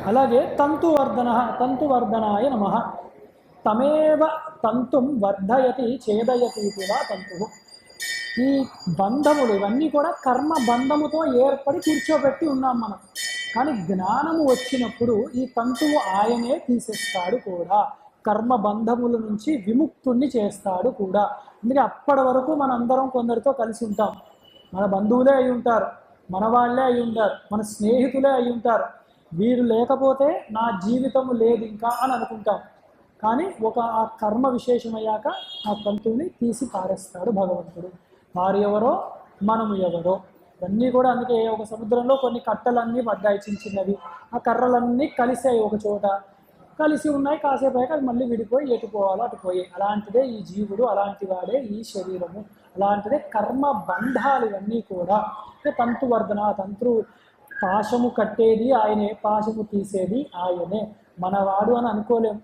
అలాగే తంతువర్ధనాయ నమః. తమేవ తంతుం వర్ధయతి ఛేదయతి వా తంతు. ఈ బంధములు ఇవన్నీ కూడా కర్మ బంధముతో ఏర్పడి కూర్చోబెట్టి ఉన్నాం మనం. కానీ జ్ఞానము వచ్చినప్పుడు ఈ తంతువు ఆయనే తీసేస్తాడు కూడా, కర్మ బంధముల నుంచి విముక్తుణ్ణి చేస్తాడు కూడా. అందుకే అప్పటి వరకు మనందరం కొందరితో కలిసి ఉంటాం. మన బంధువులే అయి ఉంటారు, మన వాళ్ళే అయి ఉంటారు, మన స్నేహితులే అయి ఉంటారు. వీరు లేకపోతే నా జీవితము లేదు ఇంకా అని అనుకుంటాం. కానీ ఆ కర్మ విశేషమయ్యాక ఆ తంతువుని తీసి పారేస్తాడు భగవంతుడు. వారు ఎవరో మనము ఎవరో ఇవన్నీ కూడా. అందుకే ఒక సముద్రంలో కొన్ని కట్టలన్నీ పడ్డాయి, చిన్న చిన్నవి. ఆ కర్రలన్నీ కలిసాయి ఒక చోట, కలిసి ఉన్నాయి. కాసేపు అయ్యాక అది మళ్ళీ విడిపోయి ఎటుపోవాలో అటుపోయాయి. అలాంటిదే ఈ జీవుడు, అలాంటి వాడే ఈ శరీరము, అలాంటిదే కర్మ బంధాలు ఇవన్నీ కూడా. తంతువర్ధన, పాశము కట్టేది ఆయనే, పాశము తీసేది ఆయనే. మనవాడు అని అనుకోలేము.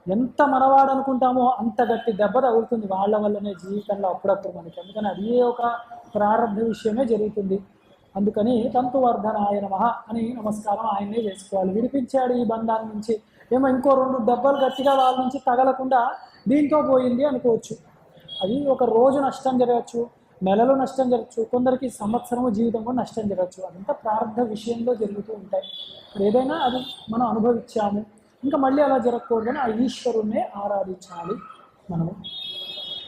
ఎంత మనవాడు అనుకుంటామో అంత గట్టి దెబ్బ తగులుతుంది వాళ్ళ వల్లనే జీవితంలో అప్పుడప్పుడు మనకి. అందుకని అది ఒక ప్రారంభ విషయమే జరుగుతుంది. అందుకని తంతువర్ధనాయ నమః అని నమస్కారం ఆయన్నే చేసుకోవాలి. విడిపించాడు ఈ బంధాల నుంచి. ఏమో ఇంకో 2 దెబ్బలు గట్టిగా వాళ్ళ నుంచి తగలకుండా దీంతో పోయింది అనుకోవచ్చు. అది ఒక రోజు నష్టం జరగచ్చు, నెలలు నష్టం జరగచ్చు, కొందరికి సంవత్సరము జీవితం కూడా నష్టం జరగచ్చు. అదంతా ప్రారంభ విషయంలో జరుగుతూ ఉంటాయి. ఏదైనా అది మనం అనుభవించాము, ఇంకా మళ్ళీ అలా జరగకూడదని ఆ ఈశ్వరుణ్ణే ఆరాధించాలి మనము.